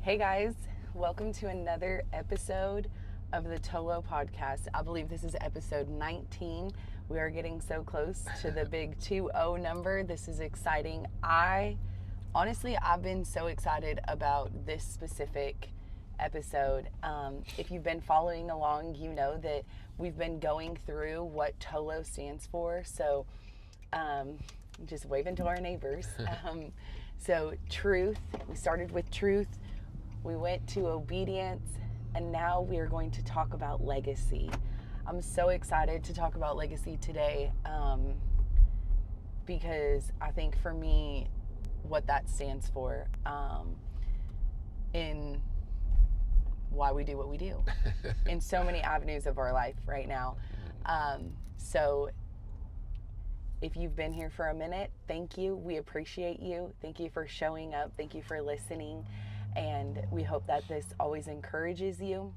Hey guys, welcome to another episode of the TOLO podcast. I believe this is episode 19. We are getting so close to the big 2-0 number. This is exciting. I've been so excited about this specific episode. If you've been following along, you know that we've been going through what TOLO stands for. So just waving to our neighbors. So truth, we started with truth. We went to obedience, and now we are going to talk about legacy. I'm so excited to talk about legacy today because I think for me, what that stands for in why we do what we do in so many avenues of our life right now. So if you've been here for a minute, thank you. We appreciate you. Thank you for showing up. Thank you for listening. And we hope that this always encourages you.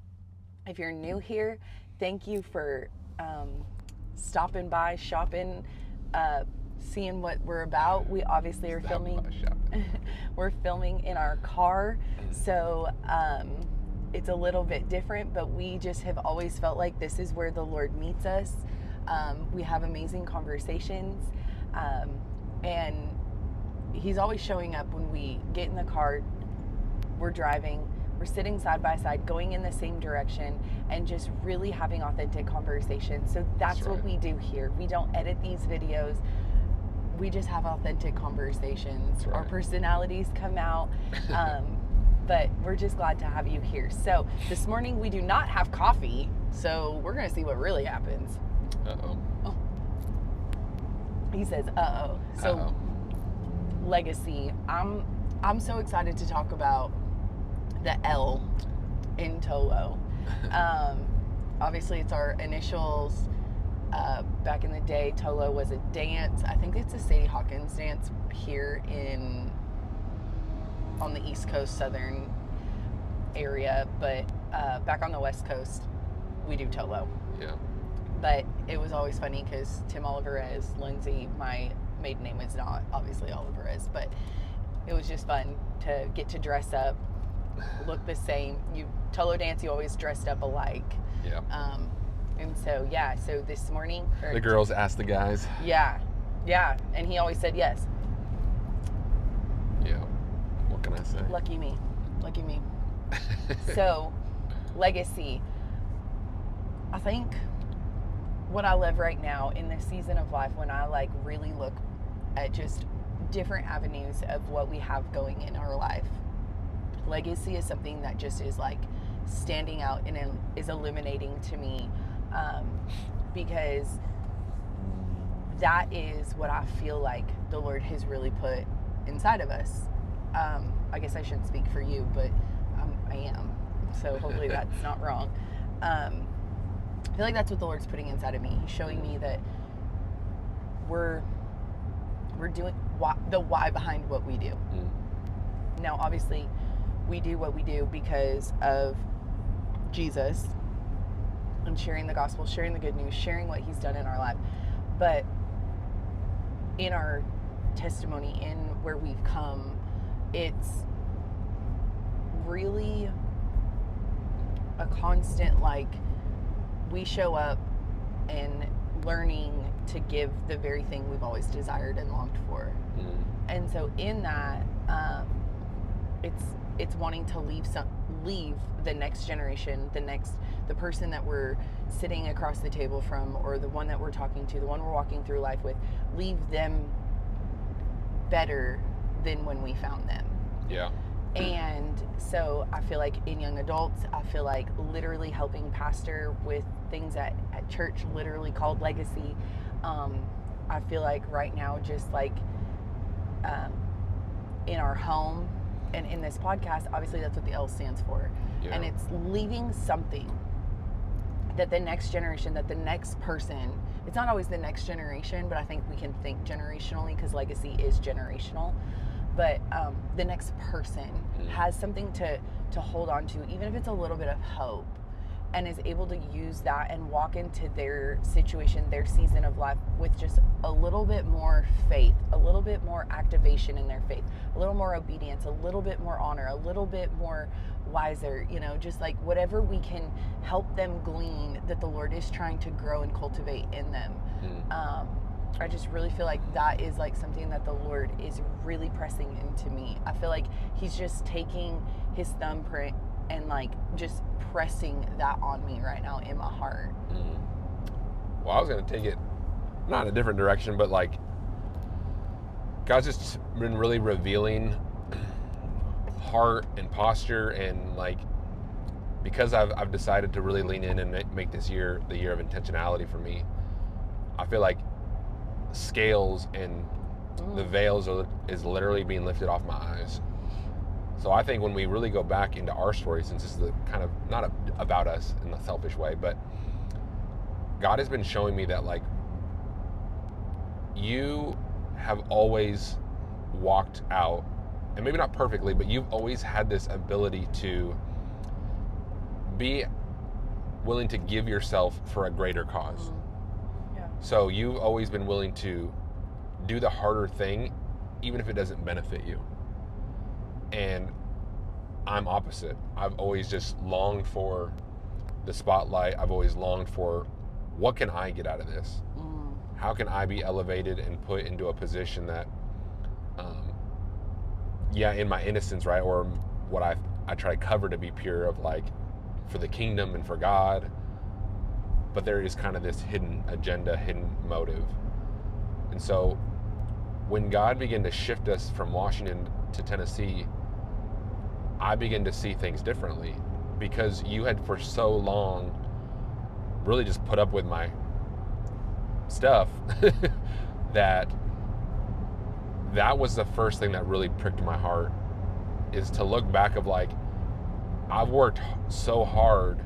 If you're new here, thank you for stopping by, shopping, seeing what we're about. We obviously are filming. We're filming in our car, so it's a little bit different, but we just have always felt like this is where the Lord meets us. We have amazing conversations, and He's always showing up when we get in the car. We're driving, we're sitting side by side, going in the same direction, and just really having authentic conversations. So that's right. What we do here. We don't edit these videos. We just have authentic conversations. Right. Our personalities come out, but we're just glad to have you here. So this morning we do not have coffee, so we're going to see what really happens. Uh-oh. Oh. He says, uh-oh. So Uh-oh. Legacy. I'm so excited to talk about the L in TOLO. Obviously, it's our initials. Back in the day, TOLO was a dance. I think it's a Sadie Hawkins dance here on the East Coast, southern area. But back on the West Coast, we do TOLO. Yeah. But it was always funny because Tim Olivarez, Lindsay, my maiden name is not obviously Olivarez, but it was just fun to get to dress up, look the same. TOLO dance, you always dressed up alike. Yeah. And so this morning. The girls asked the guys. Yeah. And he always said yes. Yeah. What can I say? Lucky me. So, legacy. I think what I love right now in this season of life, when I really look at just different avenues of what we have going in our life, legacy is something that just is standing out and is illuminating to me, because that is what I feel like the Lord has really put inside of us. I guess I shouldn't speak for you, but I am, so hopefully that's not wrong. I feel like that's what the Lord's putting inside of me. He's showing me that we're doing the why behind what we do. Now, obviously, we do what we do because of Jesus and sharing the gospel, sharing the good news, sharing what He's done in our life. But in our testimony, in where we've come, it's really a constant, we show up and learning to give the very thing we've always desired and longed for. And so in that, it's wanting to leave the next generation, the person that we're sitting across the table from, or the one that we're talking to, the one we're walking through life with, leave them better than when we found them. Yeah. And so I feel like in young adults, I feel like literally helping pastor with things at church, literally called legacy. I feel like right now, just in our home and in this podcast, obviously that's what the L stands for. Yeah. And it's leaving something that the next generation, that the next person, it's not always the next generation, but I think we can think generationally because legacy is generational. But the next person has something to hold on to, even if it's a little bit of hope. and is able to use that and walk into their situation, their season of life with just a little bit more faith, a little bit more activation in their faith, a little more obedience, a little bit more honor, a little bit more wiser, just like whatever we can help them glean that the Lord is trying to grow and cultivate in them. I just really feel like that is like something that the Lord is really pressing into me. I feel like he's just taking his thumbprint and like just pressing that on me right now in my heart. Well, I was going to take it not in a different direction, but like God's just been really revealing heart and posture, and like because I've decided to really lean in and make this year the year of intentionality for me. I feel like scales and the veils is literally being lifted off my eyes. So I think when we really go back into our story, since this is the kind of not about us in a selfish way, but God has been showing me that like you have always walked out, and maybe not perfectly, but you've always had this ability to be willing to give yourself for a greater cause. Yeah. So you've always been willing to do the harder thing, even if it doesn't benefit you. And I'm opposite. I've always just longed for the spotlight. I've always longed for, what can I get out of this? How can I be elevated and put into a position that, in my innocence, right? Or what I try to cover to be pure of like, for the kingdom and for God. But there is kind of this hidden agenda, hidden motive. And so when God began to shift us from Washington to Tennessee, I began to see things differently, because you had for so long really just put up with my stuff that was the first thing that really pricked my heart, is to look back of like, I've worked so hard,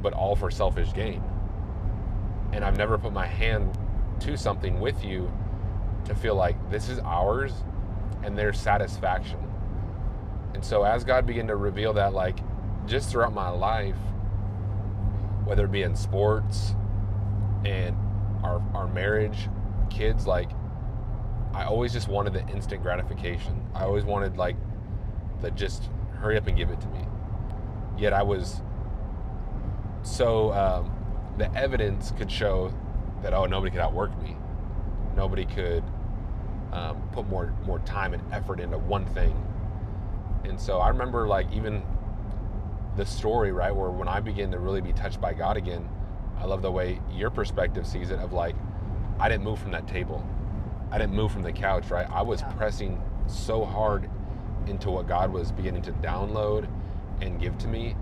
but all for selfish gain. And I've never put my hand to something with you to feel like this is ours and there's satisfaction. And so as God began to reveal that, like just throughout my life, whether it be in sports and our marriage, kids, like I always just wanted the instant gratification. I always wanted like the just hurry up and give it to me. Yet I was so the evidence could show that, oh, nobody could outwork me. Nobody could put more time and effort into one thing. And so I remember like even the story, right, where when I began to really be touched by God again, I love the way your perspective sees it of like, I didn't move from that table. I didn't move from the couch, right? I was pressing so hard into what God was beginning to download and give to me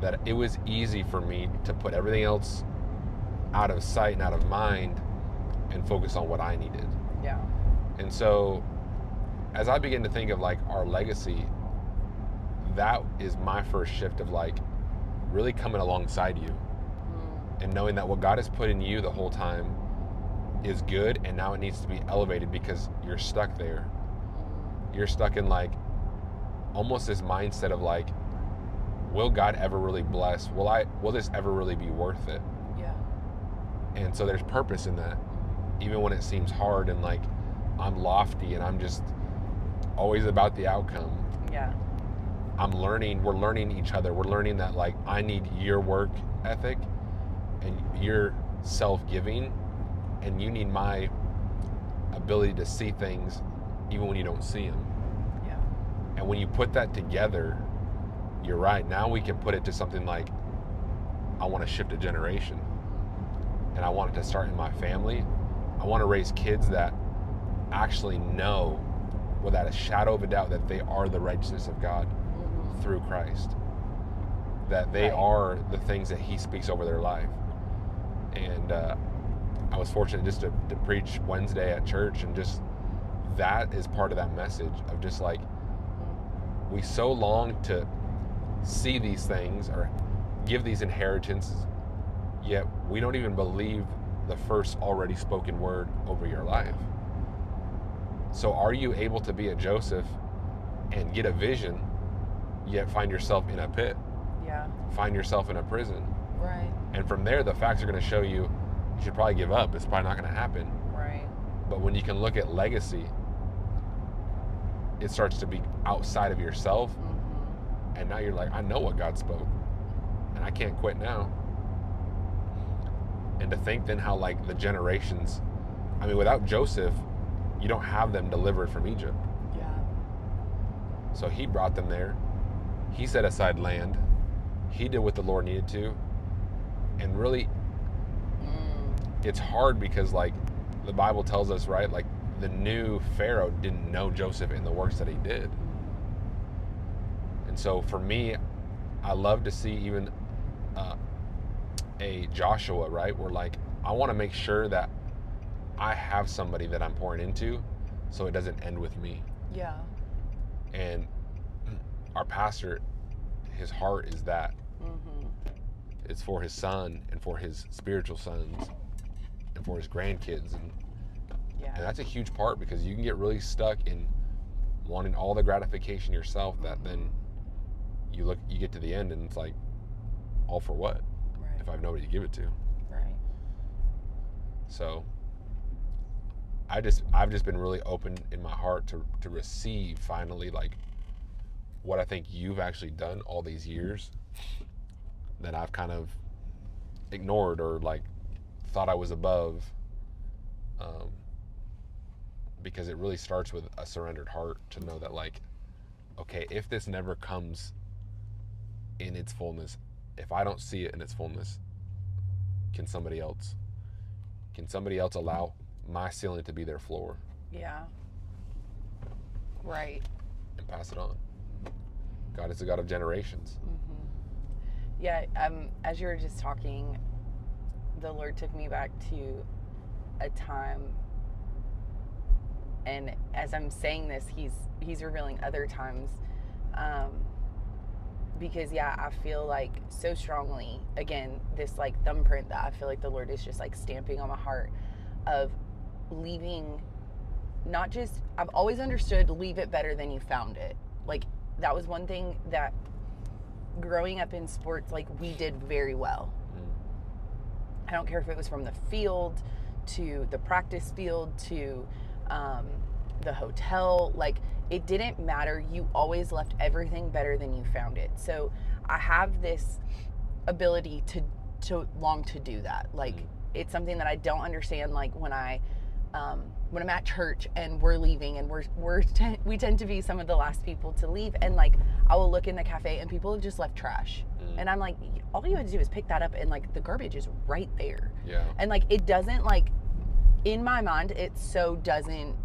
that it was easy for me to put everything else out of sight and out of mind and focus on what I needed. Yeah. And so as I began to think of like our legacy, that is my first shift of like really coming alongside you and knowing that what God has put in you the whole time is good, and now it needs to be elevated because you're stuck there. You're stuck in like almost this mindset of like, will God ever really bless? Will this ever really be worth it? Yeah. And so there's purpose in that, even when it seems hard and like I'm lofty and I'm just always about the outcome. Yeah. We're learning each other. We're learning that like I need your work ethic and your self-giving, and you need my ability to see things even when you don't see them. Yeah. And when you put that together, you're right. Now we can put it to something like, I want to shift a generation. And I want it to start in my family. I want to raise kids that actually know without a shadow of a doubt that they are the righteousness of God through Christ. That they are the things that He speaks over their life. And I was fortunate just to preach Wednesday at church, and just that is part of that message of just like, we so long to see these things or give these inheritances, yet we don't even believe the first already spoken word over your life. So are you able to be a Joseph and get a vision, yet find yourself in a pit? Yeah. Find yourself in a prison? Right. And from there, the facts are going to show you should probably give up. It's probably not going to happen. Right. But when you can look at legacy, it starts to be outside of yourself. Mm-hmm. And now you're like, I know what God spoke, and I can't quit now. And to think then how like the generations, I mean, without Joseph, you don't have them delivered from Egypt. Yeah. So he brought them there. He set aside land. He did what the Lord needed to. And really, it's hard because like the Bible tells us, right? Like the new Pharaoh didn't know Joseph in the works that he did. And so for me, I love to see even a Joshua, right? Where like, I want to make sure that I have somebody that I'm pouring into so it doesn't end with me. Yeah. And our pastor, his heart is that. Mm-hmm. It's for his son and for his spiritual sons and for his grandkids. And that's a huge part because you can get really stuck in wanting all the gratification yourself that then you get to the end and it's like, all for what? Right. If I have nobody to give it to. Right. So I've just been really open in my heart to receive finally like what I think you've actually done all these years that I've kind of ignored or like thought I was above, because it really starts with a surrendered heart to know that like, okay, if this never comes in its fullness, if I don't see it in its fullness, can somebody else allow my ceiling to be their floor? Yeah. Right. And pass it on. God is a God of generations. Mm-hmm. Yeah. As you were just talking, the Lord took me back to a time, and as I'm saying this, He's revealing other times, because I feel like so strongly, again, this like thumbprint that I feel like the Lord is just like stamping on my heart of leaving. Not just, I've always understood leave it better than you found it. Like that was one thing that growing up in sports, like we did very well. I don't care if it was from the field to the practice field to the hotel, like it didn't matter. You always left everything better than you found it. So I have this ability to long to do that. Like it's something that I don't understand. Like when I'm at church and we're leaving and we tend to be some of the last people to leave, and like I will look in the cafe and people have just left trash, and I'm like, all you have to do is pick that up and like the garbage is right there. Yeah. And like it doesn't, like in my mind it so doesn't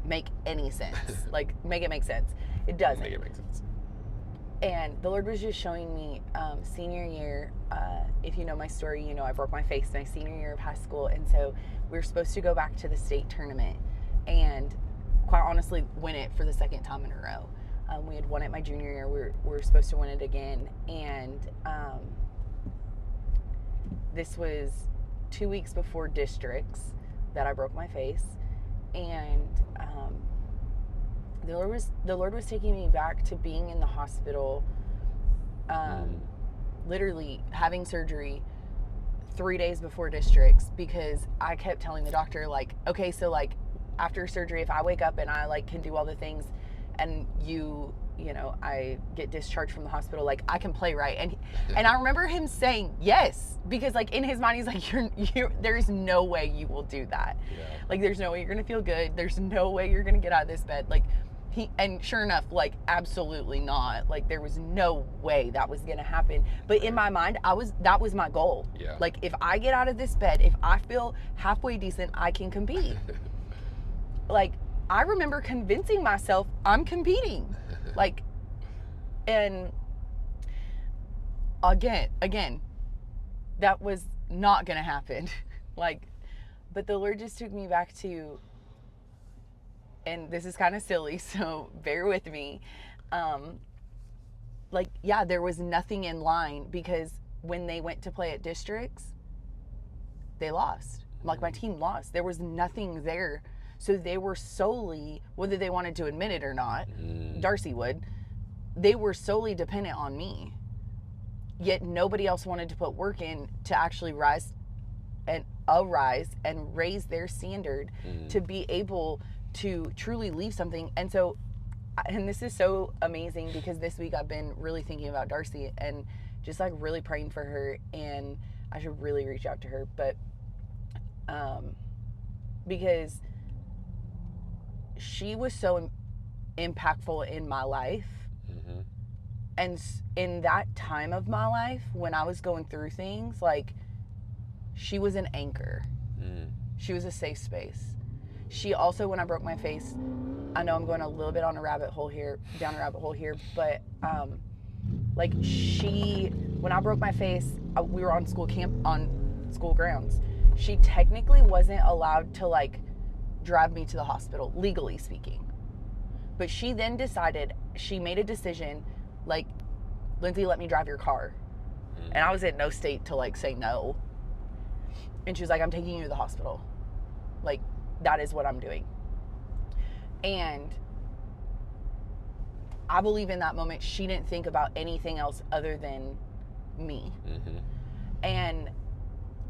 make any sense. Like make it make sense. It doesn't make it make sense. And the Lord was just showing me senior year, if you know my story, you know I broke my face my senior year of high school, and so we were supposed to go back to the state tournament and quite honestly win it for the second time in a row. We had won it my junior year. We were supposed to win it again, and this was 2 weeks before districts that I broke my face, and the Lord was taking me back to being in the hospital, literally having surgery 3 days before districts, because I kept telling the doctor, like, okay, so like after surgery, if I wake up and I like can do all the things and you know, I get discharged from the hospital, like I can play, right? And I remember him saying yes, because like in his mind, he's like, there's no way you will do that. Yeah. Like there's no way you're gonna feel good. There's no way you're gonna get out of this bed. Like and sure enough, like absolutely not. Like there was no way that was gonna happen. But in my mind, that was my goal. Yeah. Like if I get out of this bed, if I feel halfway decent, I can compete. Like I remember convincing myself I'm competing. Like, and again, that was not gonna happen. Like, but the Lord just took me back to, and this is kind of silly, so bear with me. Like, yeah, there was nothing in line, because when they went to play at districts, they lost. Like my team lost. There was nothing there. So they were solely, whether they wanted to admit it or not, Darcy would, they were solely dependent on me. yet nobody else wanted to put work in to actually rise and raise their standard to be able to truly leave something. And so, and this is so amazing because this week I've been really thinking about Darcy and just like really praying for her, and I should really reach out to her, but because she was so impactful in my life. And in that time of my life when I was going through things, like, she was an anchor. She was a safe space. She also, when I broke my face, I know I'm going a little bit down a rabbit hole here, but like, when I broke my face, we were on school grounds. She technically wasn't allowed to like drive me to the hospital, legally speaking. But she then made a decision, like, Lindsay, let me drive your car. And I was in no state to like say no. And she was like, I'm taking you to the hospital. Like, that is what I'm doing. And I believe in that moment, she didn't think about anything else other than me. And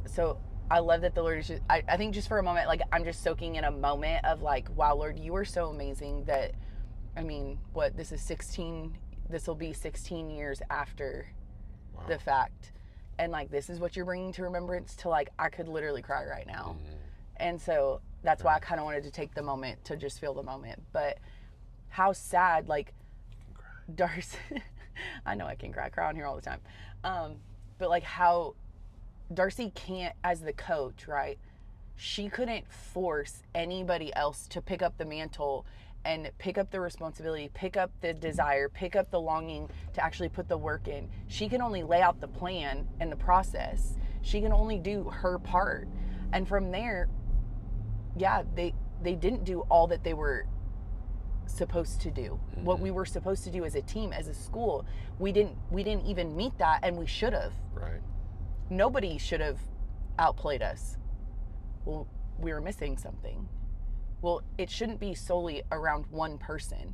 so I love that the Lord is just, I think just for a moment, like, I'm just soaking in a moment of like, wow, Lord, you are so amazing that, I mean, this will be 16 years after the fact. And like, this is what you're bringing to remembrance, to like, I could literally cry right now. And so that's why I kind of wanted to take the moment to just feel the moment. But how sad, like, Darcy, I know I can cry on here all the time. But like, how Darcy can't, as the coach, right? She couldn't force anybody else to pick up the mantle and pick up the responsibility, pick up the desire, pick up the longing to actually put the work in. She can only lay out the plan and the process. She can only do her part. And from there, yeah, they didn't do all that they were supposed to do. What we were supposed to do as a team, as a school, we didn't even meet that, and we should have. Right. Nobody should have outplayed us. Well, we were missing something. Well, it shouldn't be solely around one person.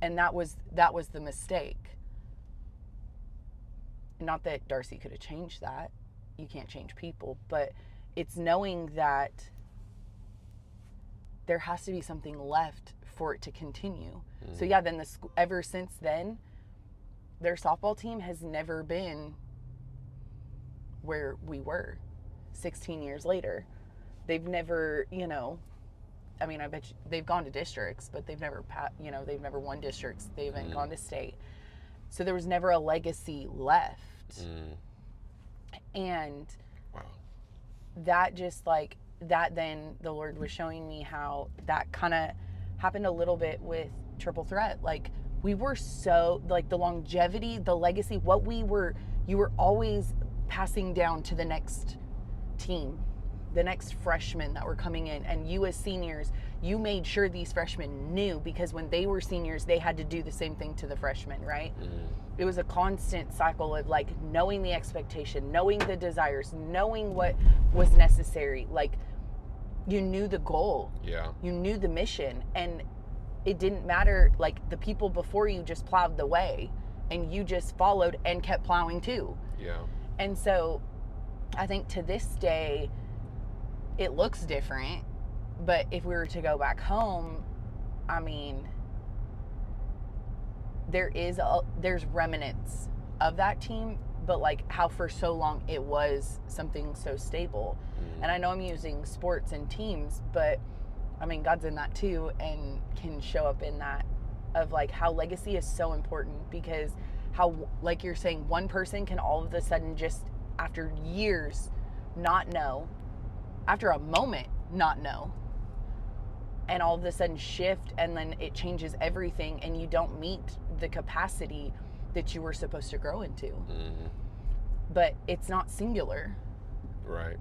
And that was the mistake. Not that Darcy could have changed that. You can't change people, but it's knowing that there has to be something left for it to continue. So yeah, then ever since then, their softball team has never been where we were 16 years later. They've never, I mean, I bet they've gone to districts, but they've never, they've never won districts. They haven't gone to state. So there was never a legacy left. And that just like, that then the Lord was showing me how that kind of happened a little bit with Triple Threat. Like, we were so, like, the longevity, the legacy, you were always passing down to the next team, the next freshmen that were coming in. And you as seniors, you made sure these freshmen knew, because when they were seniors, they had to do the same thing to the freshmen, right? It was a constant cycle of like knowing the expectation, knowing the desires, knowing what was necessary. Like, you knew the goal. Yeah. You knew the mission, and it didn't matter. Like, the people before you just plowed the way, and you just followed and kept plowing too. Yeah. And so I think to this day, it looks different, but if we were to go back home, I mean, there's remnants of that team, but like how for so long it was something so stable. And I know I'm using sports and teams, but I mean, God's in that too, and can show up in that, of like how legacy is so important, because how, like you're saying, one person can all of a sudden just after years not know, after a moment not know, and all of a sudden shift, and then it changes everything, and you don't meet the capacity that you were supposed to grow into. But it's not singular. Right.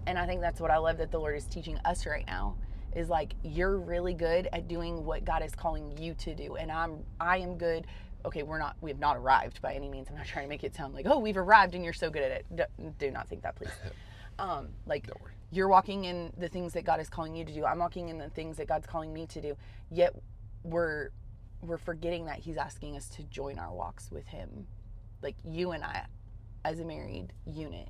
And I think that's what I love that the Lord is teaching us right now, is like, you're really good at doing what God is calling you to do, and I am good. Okay, we have not arrived by any means. I'm not trying to make it sound like, oh, we've arrived and you're so good at it. Do not think that, please. Like, Don't worry. You're walking in the things that God is calling you to do. I'm walking in the things that God's calling me to do. Yet we're we're forgetting that he's asking us to join our walks with him, like you and I as a married unit.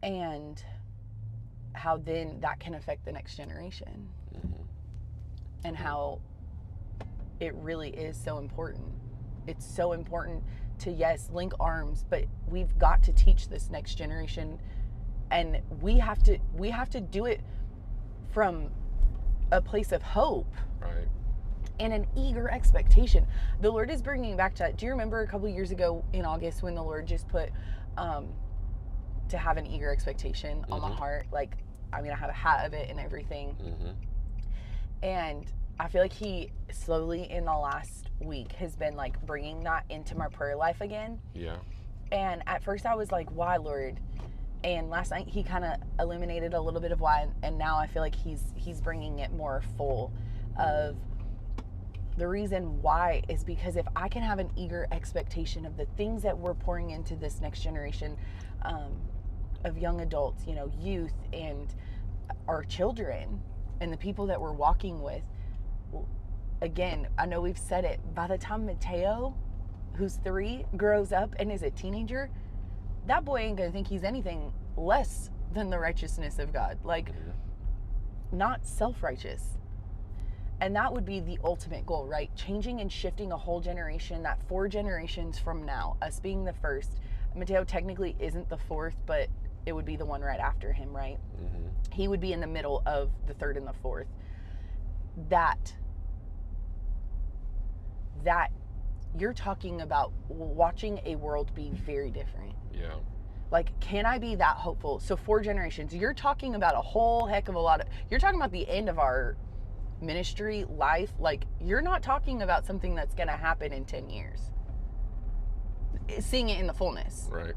And how then that can affect the next generation. And how it really is so important. It's so important to, yes, link arms, but we've got to teach this next generation, and we have to do it from a place of hope, right, and an eager expectation. The Lord is bringing back to, do you remember a couple of years ago in August when the Lord just put to have an eager expectation on my heart? Like, I mean, I have a hat of it and everything. And I feel like he slowly in the last week has been like bringing that into my prayer life again. Yeah. And at first I was like, why, Lord? And last night he kind of illuminated a little bit of why. And now I feel like he's bringing it more full of the reason why is because if I can have an eager expectation of the things that we're pouring into this next generation of young adults, you know, youth, and our children and the people that we're walking with, again, I know we've said it, by the time Mateo, who's 3, grows up and is a teenager, that boy ain't gonna think he's anything less than the righteousness of God. Like, not self-righteous. And that would be the ultimate goal, right? Changing and shifting a whole generation, that 4 generations from now, us being the first. Mateo technically isn't the 4th, but it would be the one right after him, right? He would be in the middle of the 3rd and the 4th. That you're talking about watching a world be very different. Yeah. Like, can I be that hopeful? So 4 generations, you're talking about a whole heck of a lot of, you're talking about the end of our ministry life. Like, you're not talking about something that's going to happen in 10 years. Seeing it in the fullness. Right.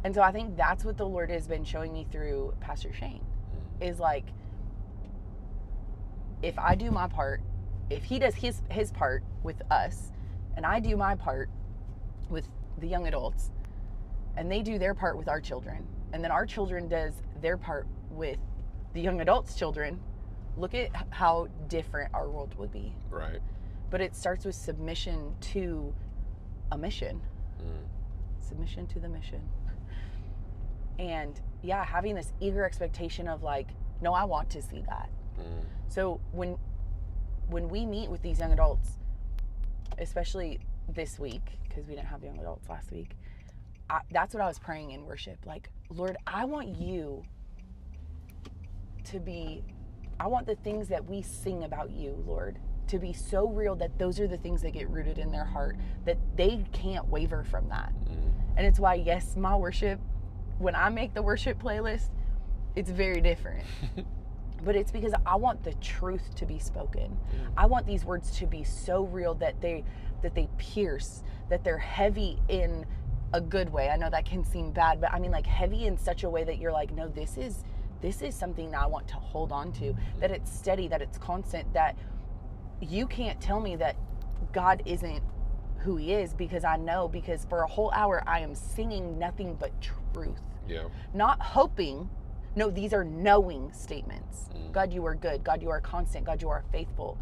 And so I think that's what the Lord has been showing me through Pastor Shane, is like, if I do my part, if he does his part with us, and I do my part with the young adults, and they do their part with our children, and then our children does their part with the young adults' children, look at how different our world would be. Right. But it starts with submission to a mission. Submission to the mission. And yeah, having this eager expectation of like, no, I want to see that. So when we meet with these young adults, especially this week, because we didn't have young adults last week, that's what I was praying in worship. Like, Lord, I want you to be, I want the things that we sing about you, Lord, to be so real that those are the things that get rooted in their heart, that they can't waver from that. And it's why, yes, my worship, when I make the worship playlist, it's very different. But it's because I want the truth to be spoken. I want these words to be so real that they pierce, that they're heavy in a good way. I know that can seem bad, but I mean, like, heavy in such a way that you're like, no, this is something that I want to hold on to, that it's steady, that it's constant, that you can't tell me that God isn't who he is, because I know, because for a whole hour I am singing nothing but truth. Yeah. Not hoping. No, these are knowing statements. God, you are good. God, you are constant. God, you are faithful.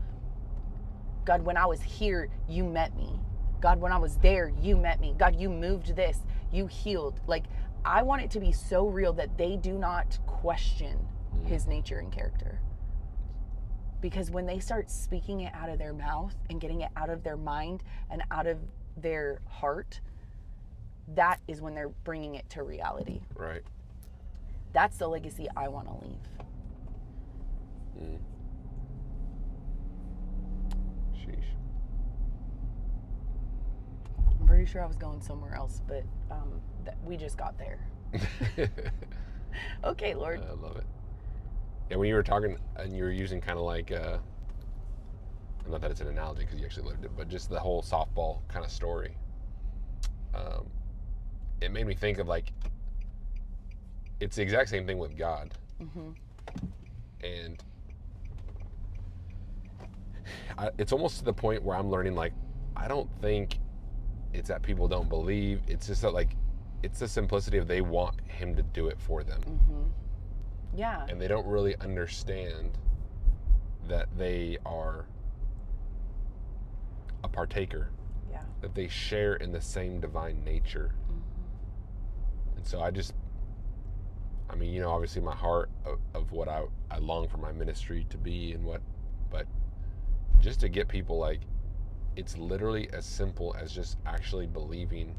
God, when I was here, you met me. God, when I was there, you met me. God, you moved this. You healed. Like, I want it to be so real that they do not question his nature and character. Because when they start speaking it out of their mouth and getting it out of their mind and out of their heart, that is when they're bringing it to reality. Right. That's the legacy I want to leave. Sheesh. I'm pretty sure I was going somewhere else, but we just got there. Okay, Lord. I love it. And when you were talking and you were using kind of like, not that it's an analogy because you actually lived it, but just the whole softball kind of story, it made me think of like, it's the exact same thing with God. And it's almost to the point where I'm learning, like, I don't think it's that people don't believe. It's just that, like, it's the simplicity of they want him to do it for them. Yeah. And they don't really understand that they are partaker, Yeah. that they share in the same divine nature. Mm-hmm. And so I mean, you know, obviously my heart of what I long for my ministry to be and what, but just to get people like, it's literally as simple as just actually believing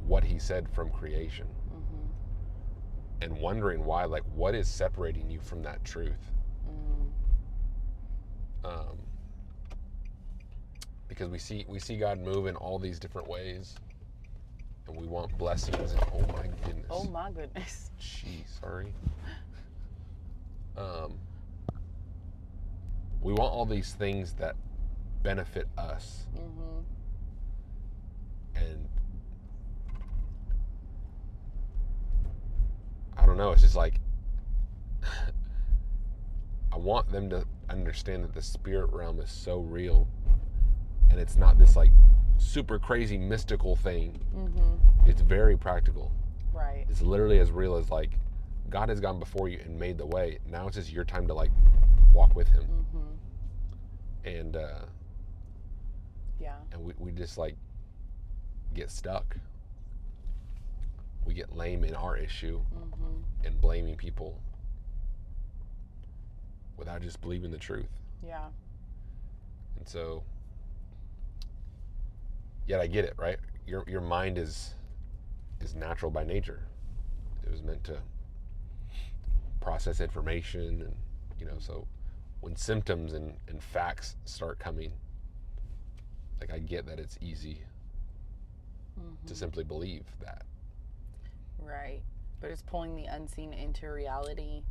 what he said from creation. Mm-hmm. And wondering why, like, what is separating you from that truth? Because we see God move in all these different ways, and we want blessings. And oh my goodness. Oh my goodness. Jeez, sorry. We want all these things that benefit us, Mm-hmm. and I don't know. It's just like I want them to understand that the spirit realm is so real, and it's not this like super crazy mystical thing. Mm-hmm. It's very practical. Right. It's literally as real as like God has gone before you and made the way. Now it's just your time to like walk with him. Mm-hmm. And Yeah. and we just like get stuck. We get lame in our issue Mm-hmm. and blaming people without just believing the truth. Yeah. And so, yet I get it, right? Your mind is natural by nature. It was meant to process information, and you know, so when symptoms and facts start coming, like I get that it's easy to simply believe that. Right. But it's pulling the unseen into reality,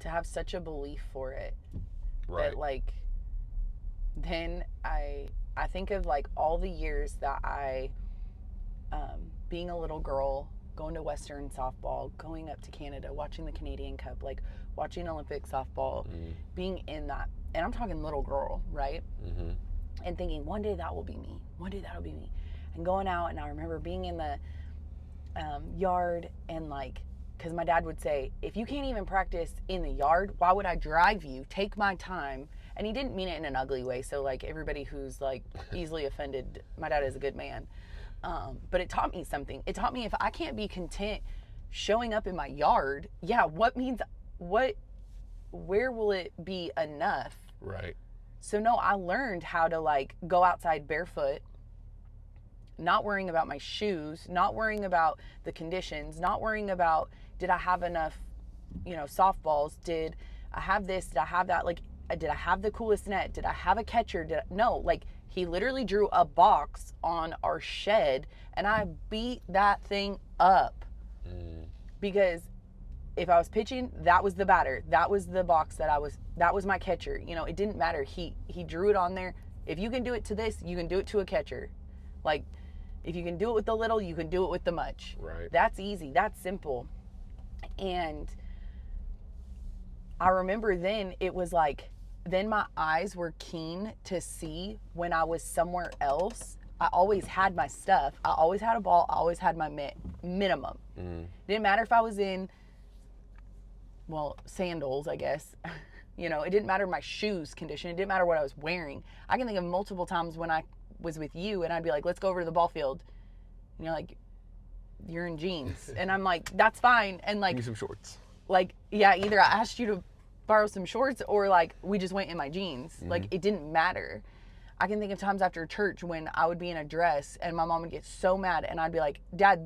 to have such a belief for it. Right. That like then I think of like all the years that I being a little girl, going to Western softball, going up to Canada, watching the Canadian Cup, like watching Olympic softball, being in that. And I'm talking little girl, right? Mm-hmm. And thinking, one day that will be me. One day that'll be me. And going out, and I remember being in the yard, and like, because my dad would say, if you can't even practice in the yard, why would I drive you? Take my time. And he didn't mean it in an ugly way. So like everybody who's like easily offended, my dad is a good man. But it taught me something. It taught me if I can't be content showing up in my yard, where will it be enough? Right. So no, I learned how to like go outside barefoot, not worrying about my shoes, not worrying about the conditions, not worrying about did I have enough, softballs, did I have this, did I have that, like did I have the coolest net, did I have a catcher, no, like he literally drew a box on our shed, and I beat that thing up because if I was pitching, that was the batter, that was the box that was my catcher. It didn't matter. He drew it on there. If you can do it to this, you can do it to a catcher. Like if you can do it with the little, you can do it with the much. Right. That's easy. That's simple. And I remember then it was like, then my eyes were keen to see when I was somewhere else. I always had my stuff. I always had a ball. I always had my minimum. Didn't matter if I was in, sandals, I guess. It didn't matter my shoes condition. It didn't matter what I was wearing. I can think of multiple times when I was with you and I'd be like, let's go over to the ball field. And you're like, you're in jeans. And I'm like, that's fine. And like, give me some shorts. Like, yeah, either I asked you to borrow some shorts or like we just went in my jeans. Like it didn't matter. I can think of times after church when I would be in a dress and my mom would get so mad and I'd be like, Dad,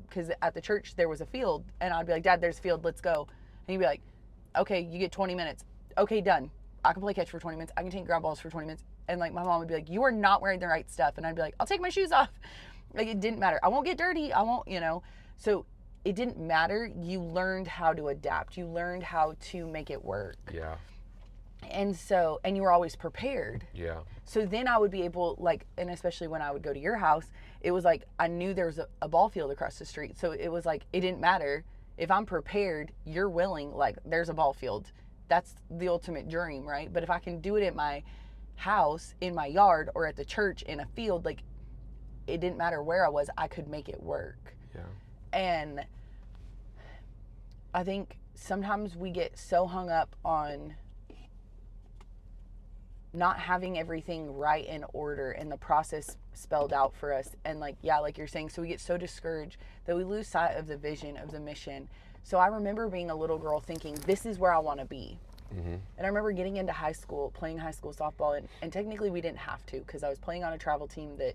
because at the church there was a field, and I'd be like, Dad, there's a field, let's go. And he'd be like, okay, you get 20 minutes. Okay, done. I can play catch for 20 minutes. I can take ground balls for 20 minutes. And like my mom would be like, you are not wearing the right stuff. And I'd be like, I'll take my shoes off. Like it didn't matter. I won't get dirty. I won't, So it didn't matter. You learned how to adapt. You learned how to make it work. Yeah. And you were always prepared. Yeah. So then I would be able, like, and especially when I would go to your house, it was like I knew there was a ball field across the street. So it was like, it didn't matter. If I'm prepared, you're willing, like, there's a ball field. That's the ultimate dream, right? But if I can do it at my house, in my yard, or at the church, in a field, like, it didn't matter where I was, I could make it work. Yeah. And I think sometimes we get so hung up on not having everything right in order and the process spelled out for us. And like, yeah, like you're saying, so we get so discouraged that we lose sight of the vision of the mission. So I remember being a little girl thinking, this is where I want to be. Mm-hmm. And I remember getting into high school, playing high school softball, and technically we didn't have to because I was playing on a travel team that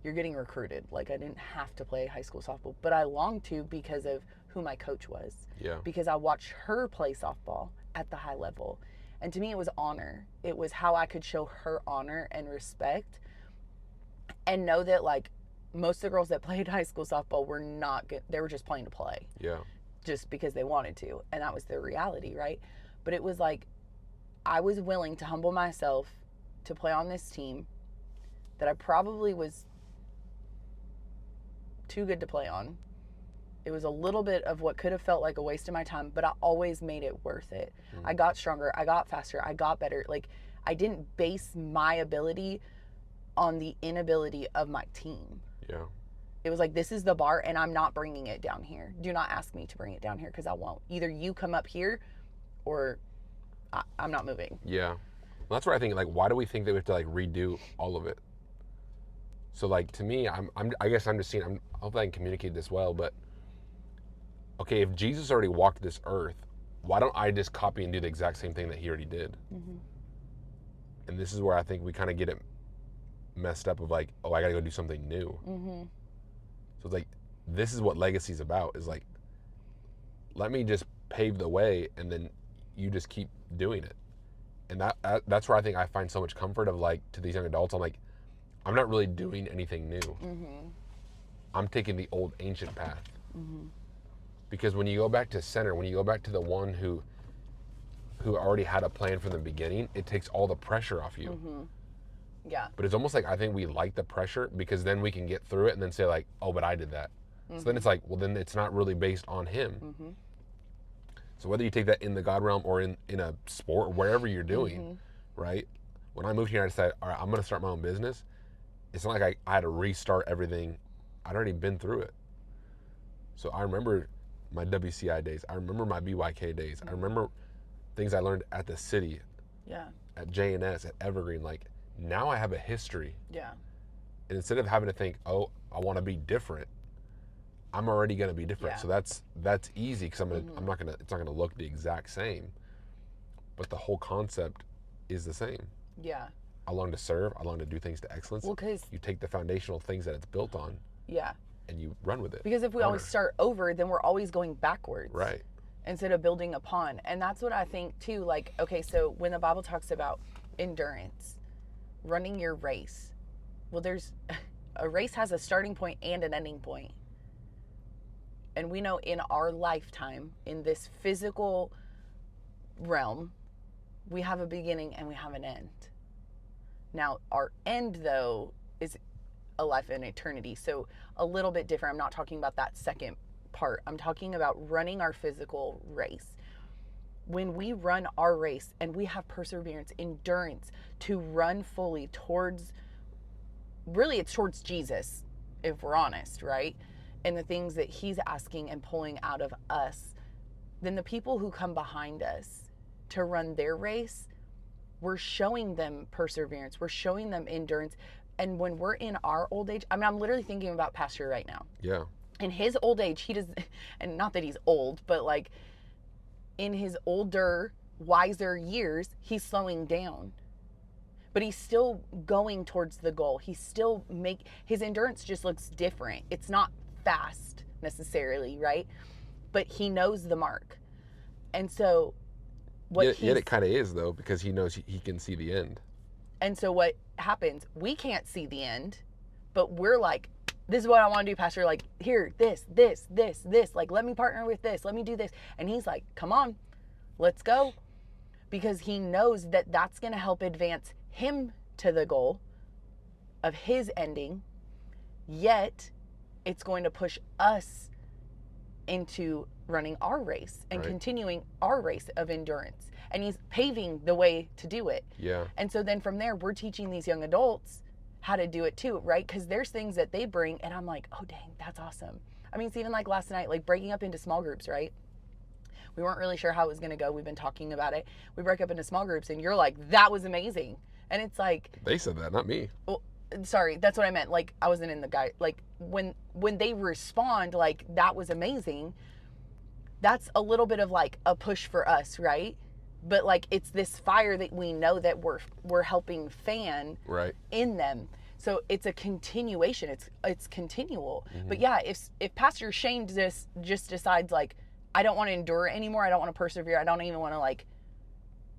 you're getting recruited. Like I didn't have to play high school softball, but I longed to because of who my coach was. Yeah. Because I watched her play softball at the high level. And to me, it was honor. It was how I could show her honor and respect and know that, like, most of the girls that played high school softball were not good. They were just playing to play. Yeah. Just because they wanted to. And that was their reality, right? But it was like, I was willing to humble myself to play on this team that I probably was too good to play on. It was a little bit of what could have felt like a waste of my time, but I always made it worth it. I got stronger, I got faster, I got better. Like, I didn't base my ability on the inability of my team. Yeah. It was like, this is the bar and I'm not bringing it down here. Do not ask me to bring it down here because I won't. Either you come up here or I'm not moving. Yeah. Well, that's where I think, like, why do we think that we have to, like, redo all of it? So, like, to me, I guess I'm just seeing, I hope I can communicate this well, but okay, if Jesus already walked this earth, why don't I just copy and do the exact same thing that he already did? Mm-hmm. And this is where I think we kind of get it messed up of like, oh, I got to go do something new. Mm-hmm. So it's like, this is what legacy is about, is like, let me just pave the way and then you just keep doing it. And that's where I think I find so much comfort of, like, to these young adults, I'm like, I'm not really doing anything new. Mm-hmm. I'm taking the old ancient path. Mm-hmm. Because when you go back to center, when you go back to the one who already had a plan from the beginning, it takes all the pressure off you. Mm-hmm. Yeah. But it's almost like, I think we like the pressure because then we can get through it and then say like, oh, but I did that. Mm-hmm. So then it's like, well, then it's not really based on him. Mm-hmm. So whether you take that in the God realm or in a sport or wherever you're doing, Mm-hmm. right? When I moved here, I decided, all right, I'm going to start my own business. It's not like I had to restart everything. I'd already been through it. So I remember my WCI days. I remember my BYK days. I remember things I learned at the city, Yeah. at J&S, at Evergreen. Like, now I have a history. Yeah. And instead of having to think, oh, I want to be different, I'm already going to be different. Yeah. So that's easy because it's not going to look the exact same. But the whole concept is the same. Yeah. I learned to serve. I learned to do things to excellence. Well, because you take the foundational things that it's built on, yeah, and you run with it. because if we always start over, then we're always going backwards, Right. instead of building upon. And that's what I think too. Like, okay, so when the Bible talks about endurance, running your race, well, there's a race has a starting point and an ending point. And we know in our lifetime, in this physical realm, we have a beginning and we have an end. Now, our end, though, is a life in eternity. So a little bit different. I'm not talking about that second part. I'm talking about running our physical race. When we run our race and we have perseverance, endurance to run fully towards, really it's towards Jesus, if we're honest, right? And the things that he's asking and pulling out of us, then the people who come behind us to run their race, we're showing them perseverance. We're showing them endurance. And when we're in our old age, I mean, I'm literally thinking about Pastor right now. Yeah. In his old age, he does, and not that he's old, but like in his older, wiser years, he's slowing down. But he's still going towards the goal. His endurance just looks different. It's not fast necessarily, right? But he knows the mark. And so yet it kind of is, though, because he knows he can see the end. And so what happens, we can't see the end, but we're like, this is what I want to do, Pastor. Like, here, this. Like, let me partner with this. Let me do this. And he's like, come on, let's go. Because he knows that that's going to help advance him to the goal of his ending. Yet, it's going to push us into running our race and continuing our race of endurance. And he's paving the way to do it. Yeah. And so then from there, we're teaching these young adults how to do it too, right? Because there's things that they bring and I'm like, oh, dang, that's awesome. I mean, it's even like last night, like breaking up into small groups, right? We weren't really sure how it was going to go. We've been talking about it. We break up into small groups and you're like, that was amazing. And it's like, They said that, not me. well, sorry, that's what I meant. Like, I wasn't in the guy. Like, when they respond, like, that was amazing, that's a little bit of like a push for us, right? But like, it's this fire that we know that we're helping fan Right. in them. So it's a continuation. It's continual. Mm-hmm. But yeah, if Pastor Shane just decides like, I don't want to endure it anymore, I don't want to persevere, I don't even want to like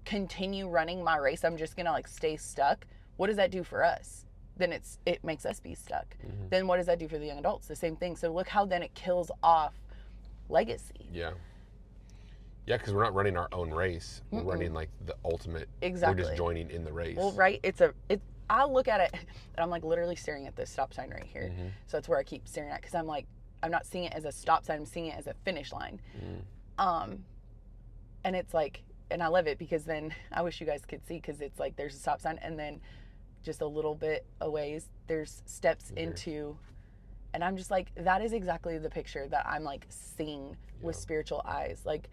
continue running my race, I'm just gonna like stay stuck, what does that do for us? Then it makes us be stuck. Mm-hmm. Then what does that do for the young adults? The same thing. So look how then it kills off legacy. Yeah. Yeah, because we're not running our own race. We're running like the ultimate. Exactly. We're just joining in the race. Well, right. I look at it and I'm like literally staring at this stop sign right here. Mm-hmm. So that's where I keep staring at, because I'm like, I'm not seeing it as a stop sign, I'm seeing it as a finish line. And it's like, and I love it because then I wish you guys could see, because it's like there's a stop sign and then just a little bit a ways there's steps into, and I'm just like, that is exactly the picture that I'm like seeing with spiritual eyes. Like,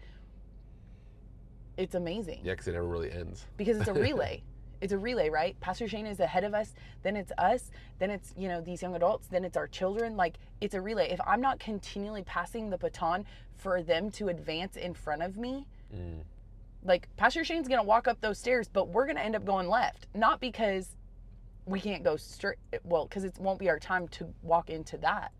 it's amazing. Yeah, because it never really ends. Because it's a relay. It's a relay, right? Pastor Shane is ahead of us, then it's us, then it's, you know, these young adults, then it's our children. Like, it's a relay. If I'm not continually passing the baton for them to advance in front of me, like, Pastor Shane's gonna walk up those stairs, but we're gonna end up going left. Not because we can't go straight, well, because it won't be our time to walk into that.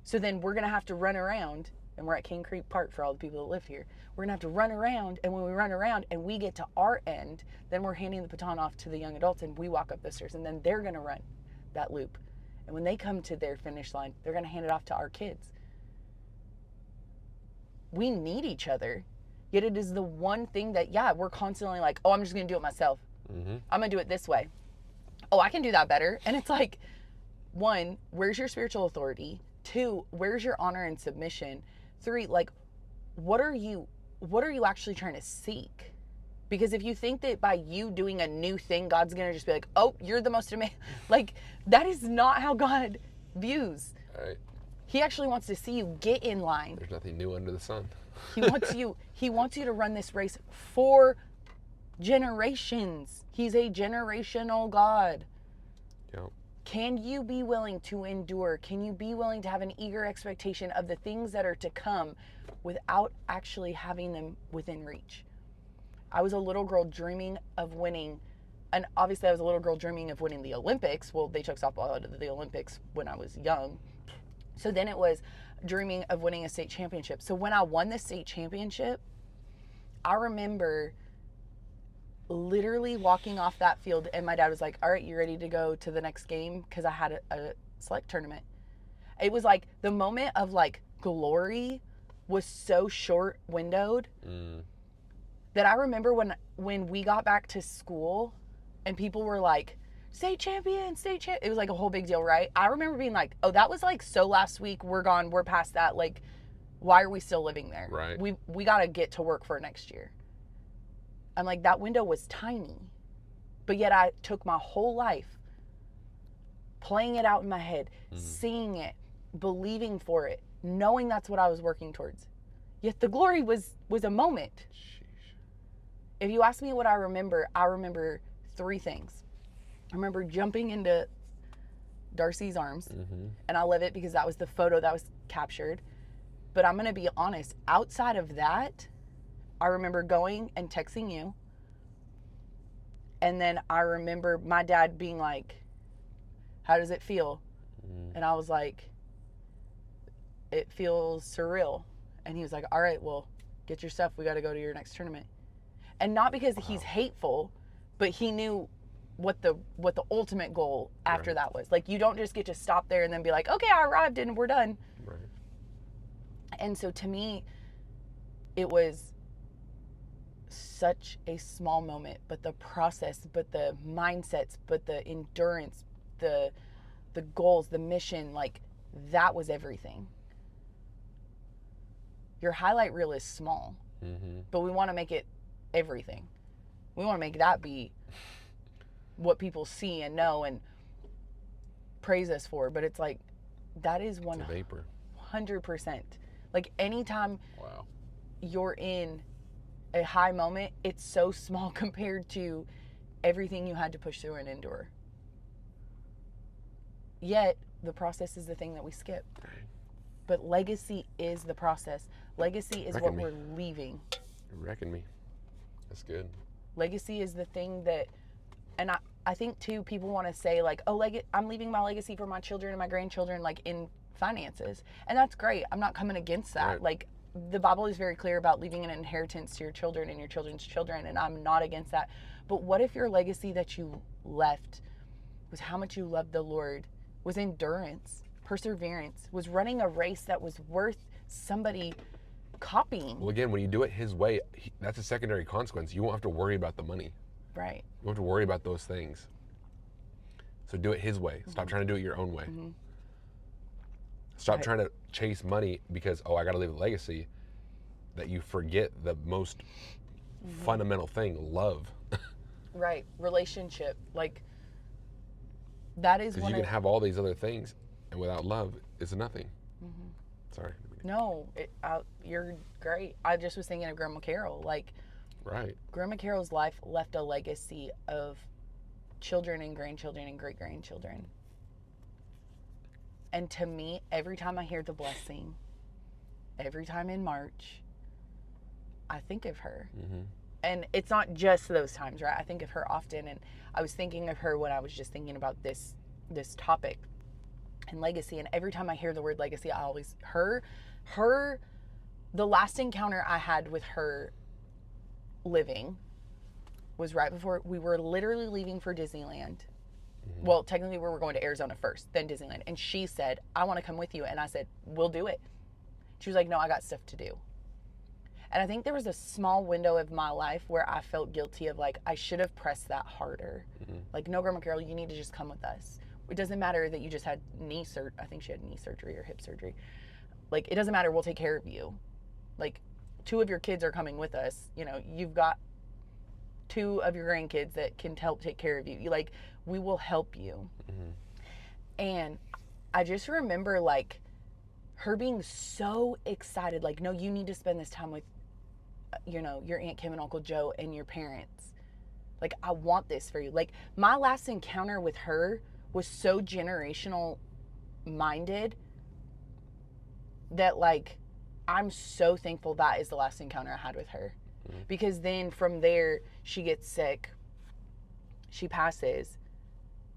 So then we're gonna have to run around, and we're at King Creek Park for all the people that live here. We're gonna have to run around, and when we run around and we get to our end, then we're handing the baton off to the young adults, and we walk up the stairs, and then they're gonna run that loop. And when they come to their finish line, they're gonna hand it off to our kids. We need each other, yet it is the one thing that, yeah, we're constantly like, oh, I'm just gonna do it myself. I'm gonna do it this way. Oh, I can do that better. And it's like, one, where's your spiritual authority? Two, where's your honor and submission? Three, like, what are you actually trying to seek? Because if you think that by you doing a new thing, God's gonna just be like, oh, you're the most amazing, like, that is not how God views. Right. He actually wants to see you get in line. There's nothing new under the sun. He wants you to run this race for generations. He's a generational God. Yep. Can you be willing to endure? Can you be willing to have an eager expectation of the things that are to come without actually having them within reach? I was a little girl dreaming of winning, and obviously I was a little girl dreaming of winning the Olympics. Well, they took softball out of the Olympics when I was young. So then it was dreaming of winning a state championship. So when I won the state championship, I remember literally walking off that field, and my dad was like, all right, you ready to go to the next game? Because I had a select tournament. It was like the moment of like glory was so short windowed that I remember when we got back to school and people were like, state champion, it was like a whole big deal, right? I remember being like, oh, that was like so last week, we're gone, we're past that. Like, why are we still living there? Right. We got to get to work for next year. I'm like, that window was tiny, but yet I took my whole life playing it out in my head, seeing it, believing for it, knowing that's what I was working towards. Yet the glory was a moment. Sheesh. If you ask me what I remember three things. I remember jumping into Darcy's arms, and I love it because that was the photo that was captured. But I'm going to be honest, outside of that, I remember going and texting you. And then I remember my dad being like, how does it feel? And I was like, it feels surreal. And he was like, all right, well, get your stuff. We got to go to your next tournament. And not because he's hateful, but he knew what the ultimate goal after that was. Like, you don't just get to stop there and then be like, okay, I arrived and we're done. Right. And so to me, it was such a small moment, but the process, but the mindsets, but the endurance, the goals, the mission, like, that was everything. Your highlight reel is small, but we want to make it everything. We want to make that be what people see and know and praise us for. But it's like, that is 100%. Like, anytime you're in a high moment, it's so small compared to everything you had to push through and endure. Yet, the process is the thing that we skip. Right. But legacy is the process. Legacy is what we're leaving. Reckon me. That's good. Legacy is the thing that, and I think too, people want to say like, oh, I'm leaving my legacy for my children and my grandchildren, like in finances. And that's great. I'm not coming against that. Right. Like, the Bible is very clear about leaving an inheritance to your children and your children's children, and I'm not against that. But what if your legacy that you left was how much you loved the Lord, was endurance, perseverance, was running a race that was worth somebody copying? Well, again, when you do it his way, that's a secondary consequence. You won't have to worry about the money. Right. You won't have to worry about those things. So do it his way. Stop trying to do it your own way. Stop trying to chase money because, I got to leave a legacy, that you forget the most fundamental thing, love. Right. Relationship. Like, that is Because one you can have all these other things, and without love, it's nothing. Sorry. No, you're great. I just was thinking of Grandma Carol. Like, Right. Grandma Carol's life left a legacy of children and grandchildren and great-grandchildren. And to me, every time I hear the blessing, every time in March, I think of her. And it's not just those times, right? I think of her often. And I was thinking of her when I was just thinking about this topic and legacy. And every time I hear the word legacy, I always, the last encounter I had with her living was right before we were literally leaving for Disneyland. Well, technically we were going to Arizona first, then Disneyland. And she said, I want to come with you. And I said, we'll do it. She was like, no, I got stuff to do. And I think there was a small window of my life where I felt guilty of like, I should have pressed that harder. Like, no, Grandma Carol, you need to just come with us. It doesn't matter that you just had I think she had knee surgery or hip surgery. Like, it doesn't matter. We'll take care of you. Like, 2 of your kids are coming with us. You know, you've got 2 of your grandkids that can help take care of you. Like, we will help you. And I just remember like her being so excited. Like, no, you need to spend this time with, your Aunt Kim and Uncle Joe and your parents. Like, I want this for you. Like, my last encounter with her was so generational minded that, like, I'm so thankful that is the last encounter I had with her. Because then from there, she gets sick, she passes,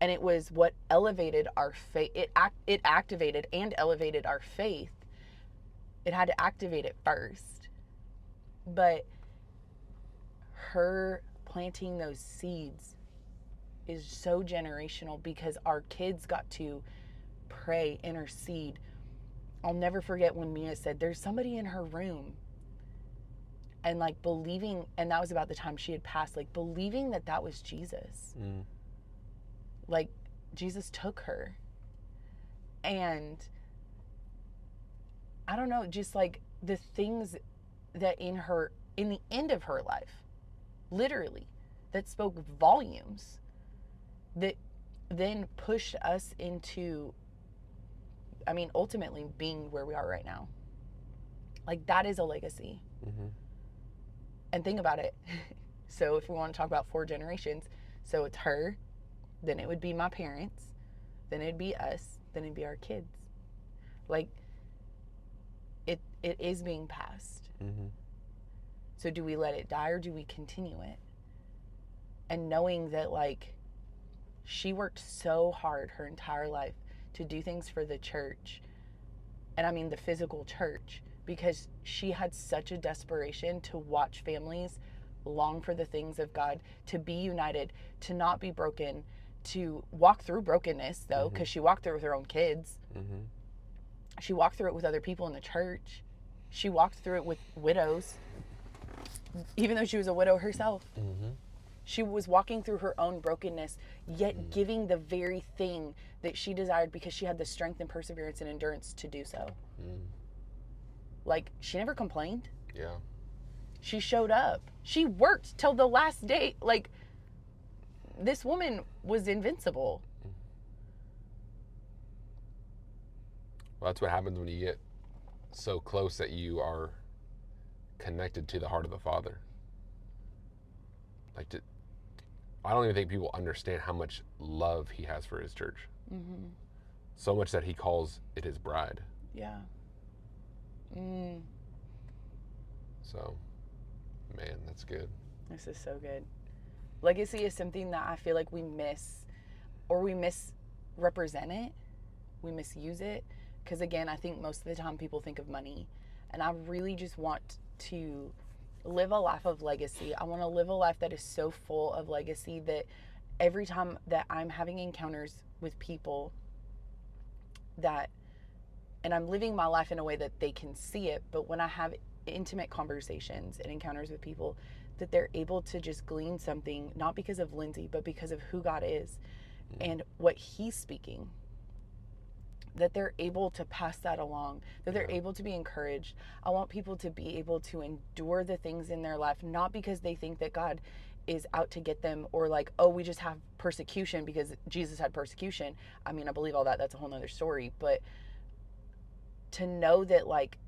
and it was what elevated our faith. It activated and elevated our faith. It had to activate it first. But her planting those seeds is so generational because our kids got to pray, intercede. I'll never forget when Mia said, there's somebody in her room. And like believing, and that was about the time she had passed, like believing that was Jesus. Like, Jesus took her. And I don't know, just like the things that in the end of her life, literally, that spoke volumes, that then pushed us into, ultimately being where we are right now. Like, that is a legacy. And think about it. So if we want to talk about 4 generations, so it's her, then it would be my parents, then it'd be us, then it'd be our kids. Like, it is being passed. So do we let it die or do we continue it? And knowing that, like, she worked so hard her entire life to do things for the church, and I mean the physical church, because she had such a desperation to watch families long for the things of God, to be united, to not be broken, to walk through brokenness, though, because she walked through it with her own kids. She walked through it with other people in the church. She walked through it with widows, even though she was a widow herself. She was walking through her own brokenness, yet giving the very thing that she desired because she had the strength and perseverance and endurance to do so. Like, she never complained. Yeah. She showed up. She worked till the last day. Like, this woman was invincible. Well, that's what happens when you get so close that you are connected to the heart of the Father. Like, I don't even think people understand how much love he has for his church. Mm-hmm. So much that he calls it his bride. Yeah. So, man, that's good. This is so good. Legacy is something that I feel like we miss, or we misrepresent it, we misuse it. Because again, I think most of the time people think of money. And I really just want to live a life of legacy. I want to live a life that is so full of legacy that every time that I'm having encounters with people that, and I'm living my life in a way that they can see it, but when I have intimate conversations and encounters with people, that they're able to just glean something, not because of Lindsay, but because of who God is and what he's speaking, that they're able to pass that along, that they're able to be encouraged. I want people to be able to endure the things in their life, not because they think that God is out to get them, or like, oh, we just have persecution because Jesus had persecution. I mean, I believe all that. That's a whole nother story. But to know that, like,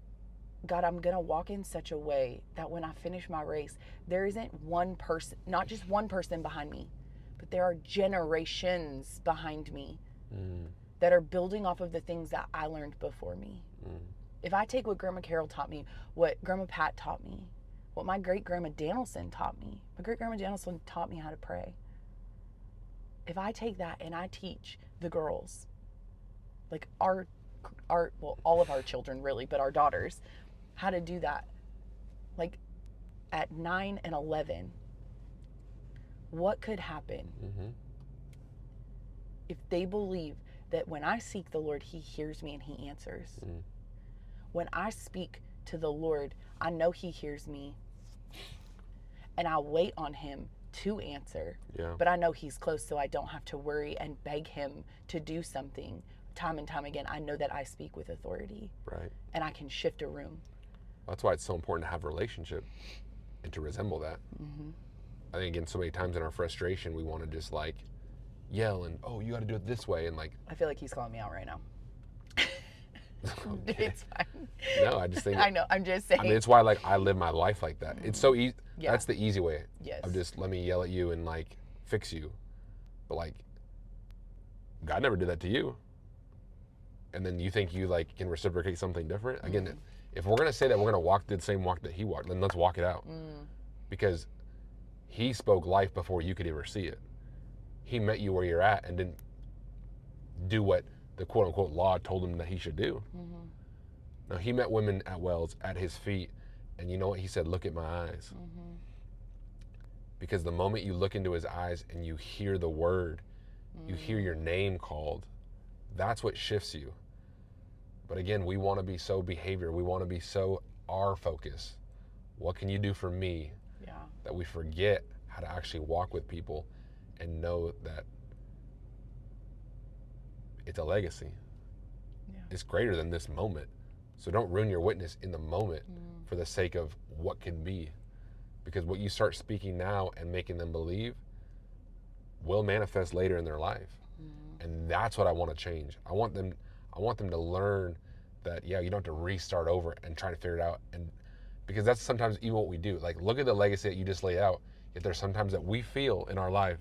God, I'm going to walk in such a way that when I finish my race, there isn't one person, not just one person behind me, but there are generations behind me that are building off of the things that I learned before me. If I take what Grandma Carol taught me, what Grandma Pat taught me, what my great grandma Danielson taught me, my great grandma Danielson taught me how to pray. If I take that and I teach the girls, like our well, all of our children really, but our daughters, how to do that, like at 9 and 11, what could happen if they believe that when I seek the Lord, he hears me and he answers? When I speak to the Lord, I know he hears me and I wait on him to answer. But I know he's close, so I don't have to worry and beg him to do something time and time again. I know that I speak with authority. Right. And I can shift a room. That's why it's so important to have a relationship and to resemble that. I think, again, so many times in our frustration, we want to just like yell and, oh, you got to do it this way. And like, I feel like he's calling me out right now. Okay. It's fine. No, I just think. I know. I'm just saying. I mean, it's why like I live my life like that. It's so easy. Yeah. That's the easy way. Yes. Of just let me yell at you and like fix you. But like, God never did that to you. And then you think you like can reciprocate something different. Again, if we're gonna say that we're gonna walk the same walk that he walked, then let's walk it out. Because he spoke life before you could ever see it. He met you where you're at and didn't do what the quote unquote law told him that he should do. Now, he met women at wells at his feet, and you know what? He said, look at my eyes. Because the moment you look into his eyes and you hear the word, you hear your name called, that's what shifts you. But again, we want to be so behavior. We want to be so our focus. What can you do for me? Yeah. That we forget how to actually walk with people and know that it's a legacy. Yeah. It's greater than this moment. So don't ruin your witness in the moment for the sake of what can be. Because what you start speaking now and making them believe will manifest later in their life. And that's what I want to change. I want them to learn that, yeah, you don't have to restart over and try to figure it out. And because that's sometimes even what we do. Like, look at the legacy that you just laid out. Yet there's sometimes that we feel in our life,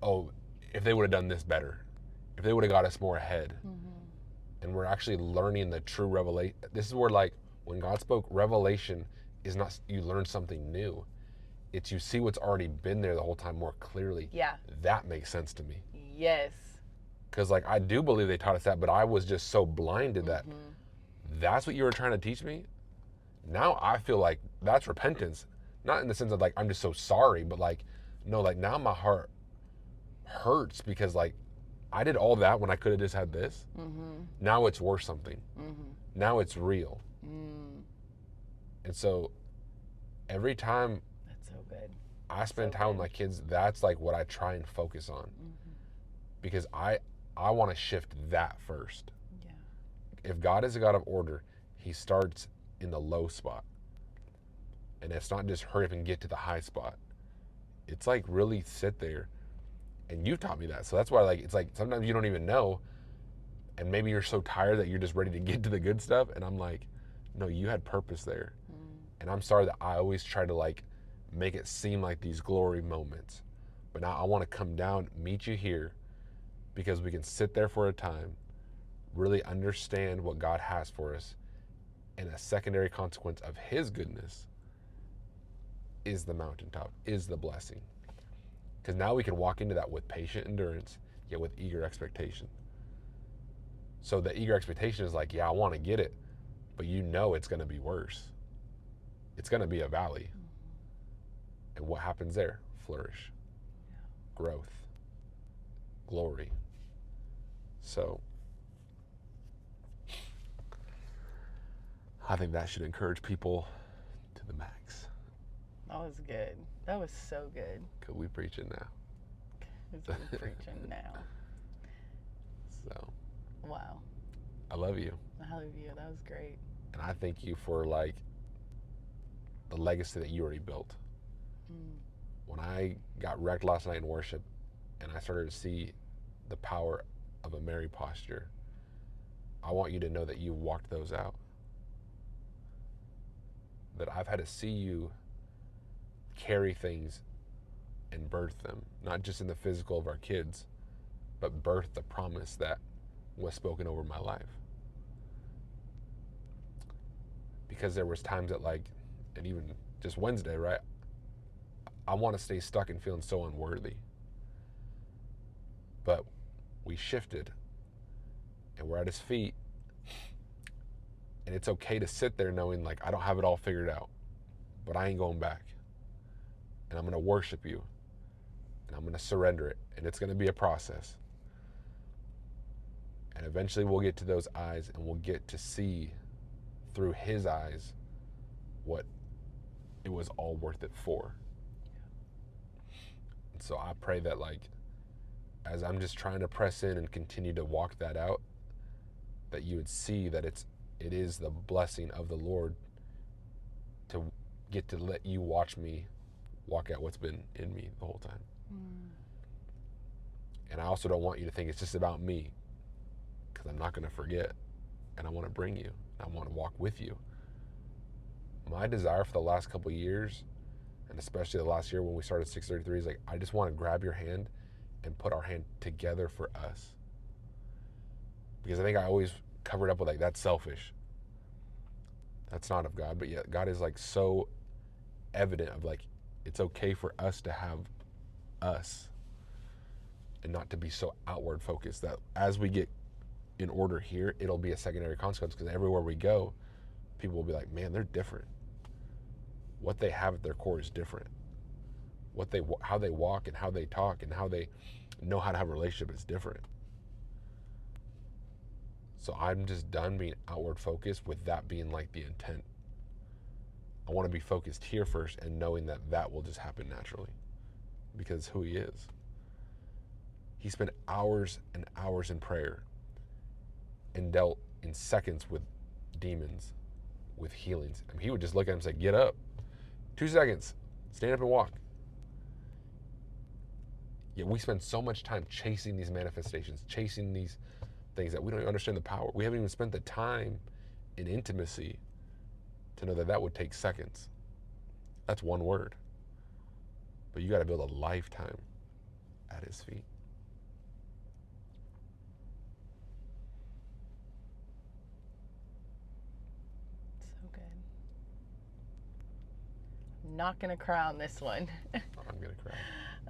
oh, if they would have done this better, if they would have got us more ahead. And we're actually learning the true revelation. This is where, like, when God spoke, revelation is not you learn something new. It's you see what's already been there the whole time more clearly. Yeah. That makes sense to me. Yes. Because, like, I do believe they taught us that, but I was just so blinded that that's what you were trying to teach me. Now I feel like that's repentance. Not in the sense of, like, I'm just so sorry, but, like, no, like, now my heart hurts because, like, I did all that when I could have just had this. Now it's worth something. Now it's real. And so every time That's so good. I spend time with my kids, that's like what I try and focus on. Because I want to shift that first. Yeah. If God is a God of order, he starts in the low spot. And it's not just hurry up and get to the high spot. It's like really sit there. And you taught me that. So that's why, like, it's like sometimes you don't even know. And maybe you're so tired that you're just ready to get to the good stuff. And I'm like, no, you had purpose there. And I'm sorry that I always try to, like, make it seem like these glory moments. But now I want to come down, meet you here, because we can sit there for a time, really understand what God has for us, and a secondary consequence of his goodness is the mountaintop, is the blessing. Because now we can walk into that with patient endurance, yet with eager expectation. So the eager expectation is like, yeah, I want to get it, but you know it's going to be worse. It's going to be a valley. And what happens there? Flourish, growth, glory. So I think that should encourage people to the max. That was good. That was so good. Could we preach it now? Because we're preaching now. So Wow. I love you. I love you. That was great. And I thank you for like the legacy that you already built. When I got wrecked last night in worship and I started to see the power of a Mary posture, I want you to know that you walked those out. That I've had to see you carry things and birth them, not just in the physical of our kids, but birth the promise that was spoken over my life. Because there was times that like, and even just Wednesday, right? I want to stay stuck and feeling so unworthy. But we shifted and we're at his feet. And it's okay to sit there knowing like, I don't have it all figured out, but I ain't going back. And I'm going to worship you and I'm going to surrender it. And it's going to be a process. And eventually we'll get to those eyes and we'll get to see through his eyes what it was all worth it for. And so I pray that like, as I'm just trying to press in and continue to walk that out, that you would see that it is the blessing of the Lord to get to let you watch me walk out what's been in me the whole time. And I also don't want you to think it's just about me, because I'm not going to forget, and I want to bring you. I want to walk with you. My desire for the last couple of years, and especially the last year when we started 633, is like, I just want to grab your hand and put our hand together for us. Because I think I always covered up with like, that's selfish. That's not of God. But yet God is like so evident of like, it's okay for us to have us and not to be so outward focused, that as we get in order here, it'll be a secondary consequence, because everywhere we go, people will be like, man, they're different. What they have at their core is different. How they walk and how they talk and how they know how to have a relationship is different. So I'm just done being outward focused with that being like the intent. I want to be focused here first and knowing that that will just happen naturally, because it's who he is. He spent hours and hours in prayer and dealt in seconds with demons, with healings. I mean, he would just look at him and say, get up. 2 seconds. Stand up and walk. Yet we spend so much time chasing these manifestations, chasing these things, that we don't even understand the power. We haven't even spent the time in intimacy to know that that would take seconds. That's one word. But you got to build a lifetime at his feet. So good. I'm not going to cry on this one. I'm going to cry.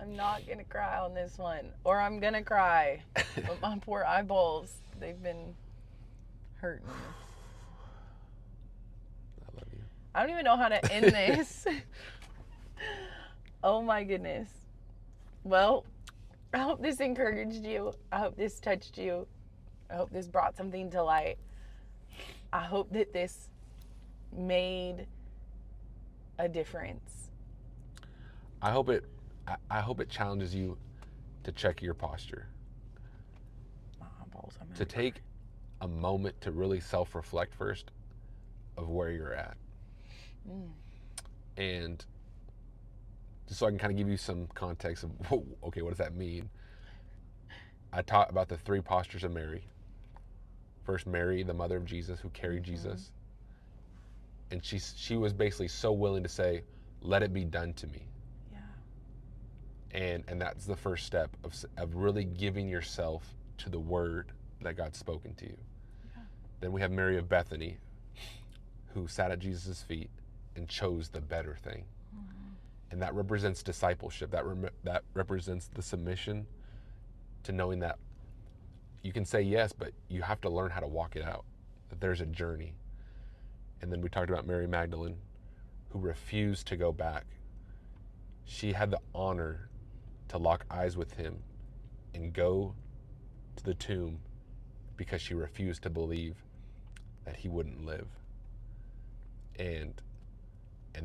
I'm not going to cry on this one. Or I'm going to cry. But my poor eyeballs, they've been hurting. I love you. I don't even know how to end this. Oh my goodness. Well, I hope this encouraged you. I hope this touched you. I hope this brought something to light. I hope that this made a difference. I hope it challenges you to check your posture. My eyeballs, To take a moment to really self-reflect first of where you're at. And just so I can kind of give you some context of, okay, what does that mean? I taught about the 3 postures of Mary. First, Mary, the mother of Jesus, who carried Jesus. And she was basically so willing to say, let it be done to me. Yeah. And that's the first step of really giving yourself to the word that God's spoken to you. Yeah. Then we have Mary of Bethany, who sat at Jesus' feet and chose the better thing. And that represents discipleship. That represents the submission to knowing that you can say yes, but you have to learn how to walk it out. That there's a journey. And then we talked about Mary Magdalene, who refused to go back. She had the honor to lock eyes with him and go to the tomb because she refused to believe that he wouldn't live. And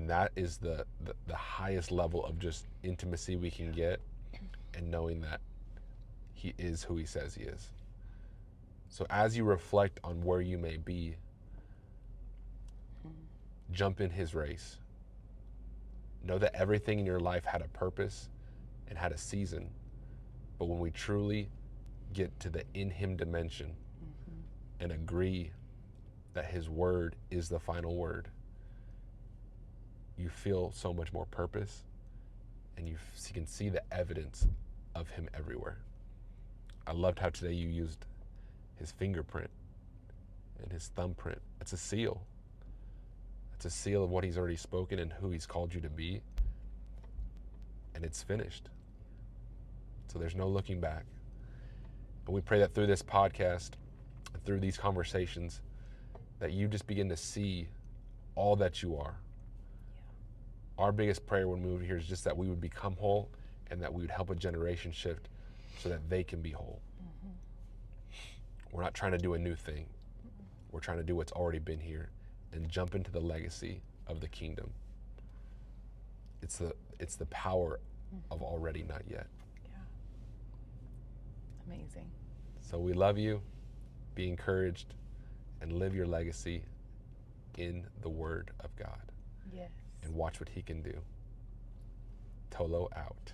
that is the highest level of just intimacy we can get, and knowing that he is who he says he is. So as you reflect on where you may be, jump in his race. Know that everything in your life had a purpose and had a season. But when we truly get to the in him dimension and agree that his word is the final word, you feel so much more purpose, and you can see the evidence of him everywhere. I loved how today you used his fingerprint and his thumbprint. It's a seal. It's a seal of what he's already spoken and who he's called you to be. And it's finished. So there's no looking back. And we pray that through this podcast and through these conversations, that you just begin to see all that you are. Yeah. Our biggest prayer when we move here is just that we would become whole, and that we would help a generation shift so that they can be whole. We're not trying to do a new thing. We're trying to do what's already been here and jump into the legacy of the kingdom. It's the power of already, not yet. Yeah. Amazing. So we love you. Be encouraged and live your legacy in the Word of God. Yes. And watch what he can do. TOLO out.